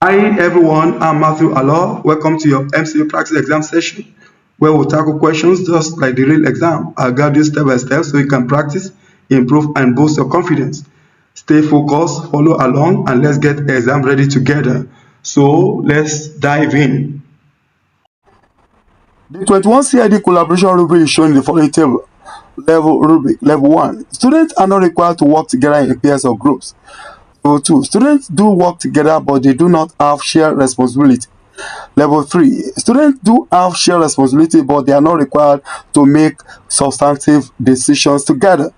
Hi everyone, I'm Matthew Alor. Welcome to your MCE practice exam session where we'll tackle questions just like the real exam. I'll guide you step by step so you can practice, improve, and boost your confidence. Stay focused, follow along, and let's get the exam ready together. So let's dive in. The 21 CID collaboration rubric is shown in the following table. Level rubric. Level 1. Students are not required to work together in pairs or groups. Level 2. Students do work together but they do not have shared responsibility. Level 3. Students do have shared responsibility but they are not required to make substantive decisions together.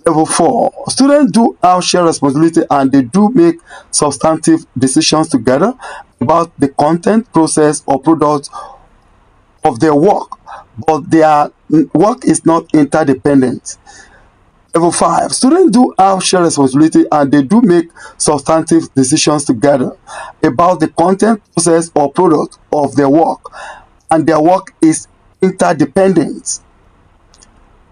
Level 4. Students do have shared responsibility and they do make substantive decisions together about the content, process, or product of their work, but their work is not interdependent. Level 5. Students do have shared responsibility and they do make substantive decisions together about the content, process, or product of their work, and their work is interdependent.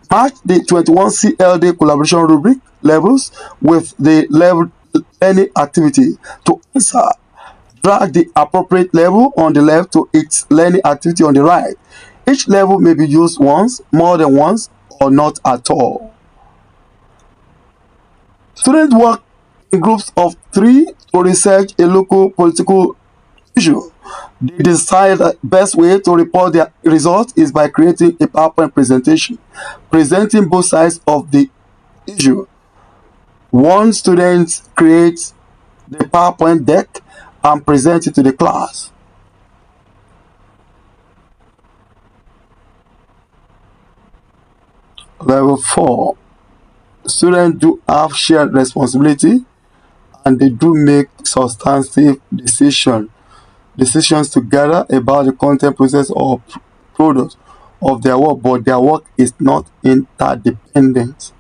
Match the 21 CLD collaboration rubric levels with the level learning activity to answer. Drag the appropriate level on the left to its learning activity on the right. Each level may be used once, more than once, or not at all. Students work in groups of 3 to research a local political issue. They decide the best way to report their results is by creating a PowerPoint presentation, presenting both sides of the issue. One student creates the PowerPoint deck and presents it to the class. Level 4. Students do have shared responsibility and they do make substantive decisions together about the content, process, or product of their work, but their work is not interdependent.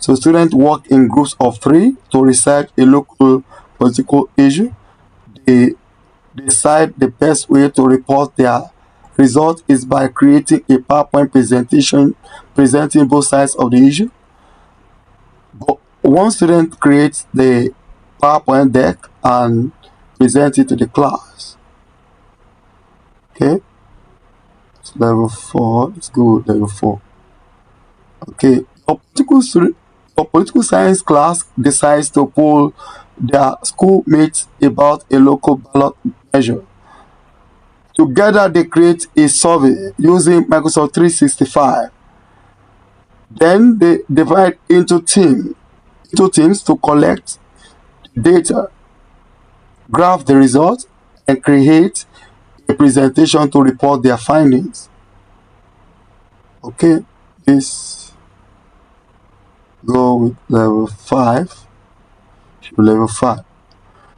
So students work in groups of 3 to research a local political issue. They decide the best way to report their result is by creating a PowerPoint presentation presenting both sides of the issue. But one student creates the PowerPoint deck and presents it to the class. Okay, so level 4. Let's go with level 4. Okay, your political science class decides to poll their schoolmates about a local ballot measure. Together, they create a survey using Microsoft 365. Then they divide into teams to collect data, graph the results, and create a presentation to report their findings. Okay, this go with level 5. Level 5.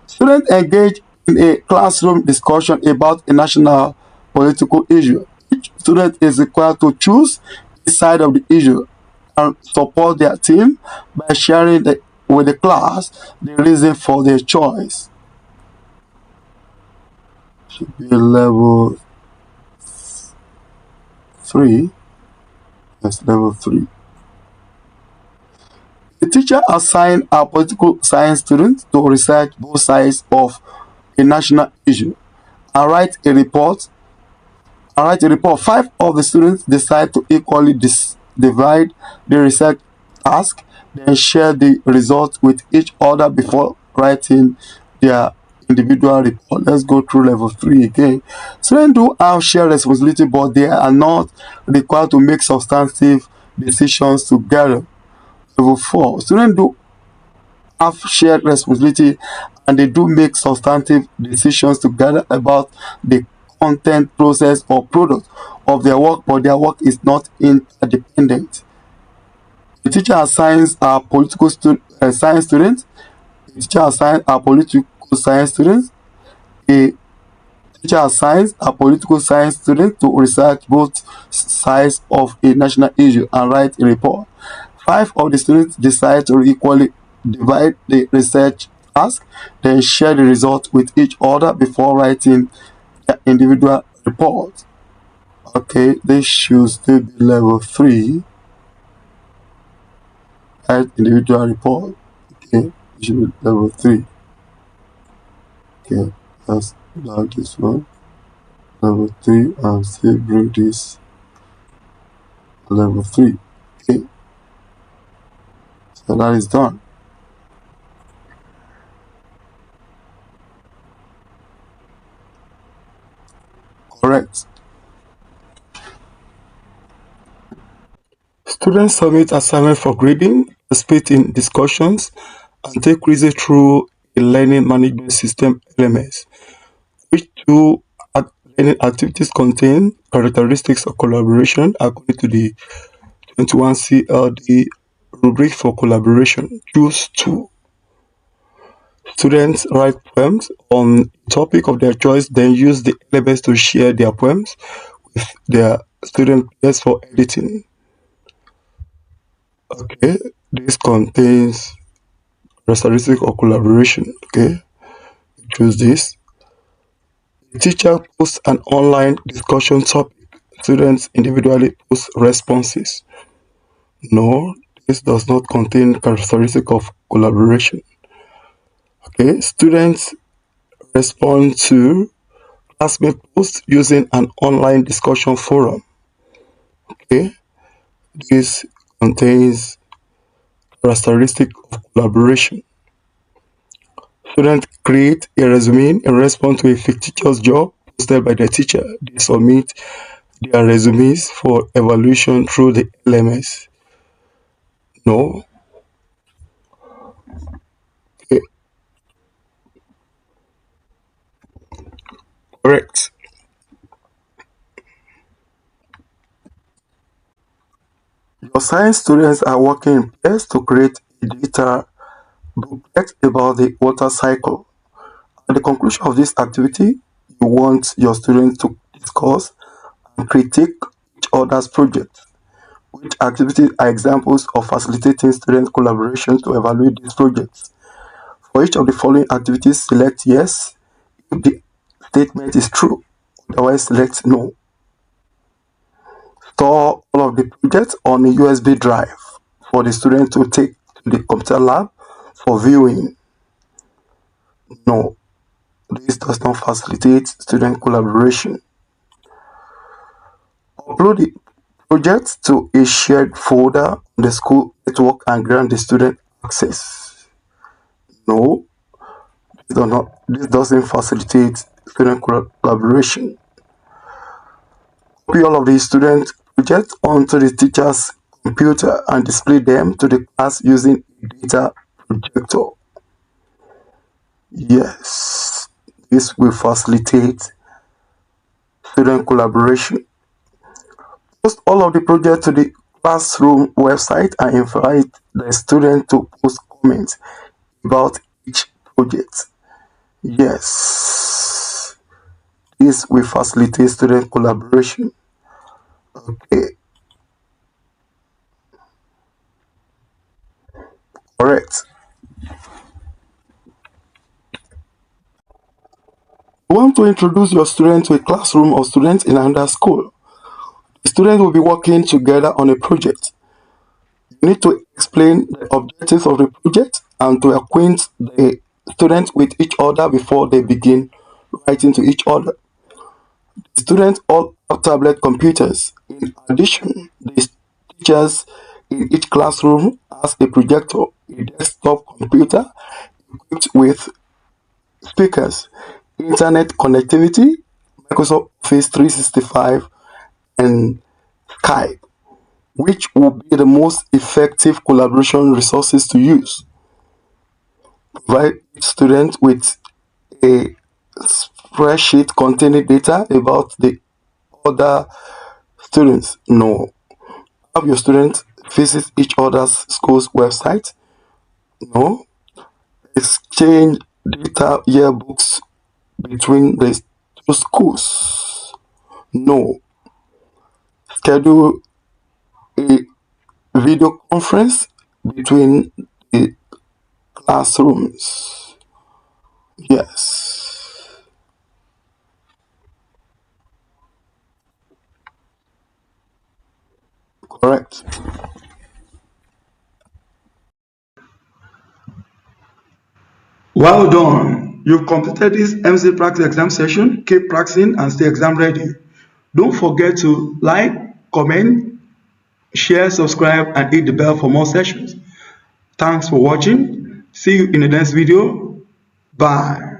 Students engage in a classroom discussion about a national political issue. Each student is required to choose a side of the issue and support their team by sharing with the class the reason for their choice. Should be level 3. Yes, level 3. The teacher assigned a political science student to research both sides of a national issue and write a report. 5 of the students decide to equally divide the research task, then share the results with each other before writing their individual report. Let's go through level 3 again. Students do have shared responsibility, but they are not required to make substantive decisions together. Level 4. Students do have shared responsibility and they do make substantive decisions together about the content, process, or product of their work, but their work is not interdependent. The teacher assigns a political science student. The teacher assigns a political science student. A teacher assigns a political science student to research both sides of a national issue and write a report. 5 of the students decide to equally divide the research task, then share the results with each other before writing their individual report. Okay, this should still be level 3. Write individual report. Okay, it should be level 3. Okay, let's like this one. Level 3 and still bring this level 3. Okay, so that is done. Correct. Students submit assignment for grading, participate in discussions, and take quizzes through a learning management system LMS, which two learning activities contain characteristics of collaboration according to the 21 CLD rubric for collaboration. Choose two. Students write poems on a topic of their choice, then use the LMS to share their poems with their student peers for editing. Okay, this contains characteristic of collaboration. Okay, choose this. The teacher posts an online discussion topic. Students individually post responses. No, this does not contain characteristic of collaboration. Okay, students respond to classmate posts using an online discussion forum. Okay, this contains characteristic of collaboration. Students create a resume in response to a fictitious job posted by the teacher. They submit their resumes for evaluation through the LMS. No, okay, correct. Your science students are working in pairs to create a data booklet about the water cycle. At the conclusion of this activity, you want your students to discuss and critique each other's project. Which activities are examples of facilitating student collaboration to evaluate these projects? For each of the following activities, select yes if the statement is true, otherwise select no. Store all of the projects on a USB drive for the student to take to the computer lab for viewing. No, this does not facilitate student collaboration. Upload the project to a shared folder on the school network and grant the student access. No, this doesn't facilitate student collaboration. Copy all of the student projects onto the teacher's computer and display them to the class using a data projector. Yes, this will facilitate student collaboration. Post all of the projects to the classroom website and invite the student to post comments about each project. Yes, this will facilitate student collaboration. Okay, correct. You want to introduce your student to a classroom or students in another school. The students will be working together on a project. You need to explain the objectives of the project and to acquaint the students with each other before they begin writing to each other. The students all have tablet computers. In addition, the teachers in each classroom has a projector, a desktop computer equipped with speakers, internet connectivity, Microsoft Office 365, and Skype, which will be the most effective collaboration resources to use. Provide each student with a spreadsheet containing data about the other students. No. Have your students visit each other's school's website. No. Exchange data yearbooks between the two schools. No. Schedule a video conference between the classrooms. Yes, correct. Well done. You've completed this MCE practice exam session. Keep practicing and stay exam ready. Don't forget to like, comment, share, subscribe, and hit the bell for more sessions. Thanks for watching. See you in the next video. Bye.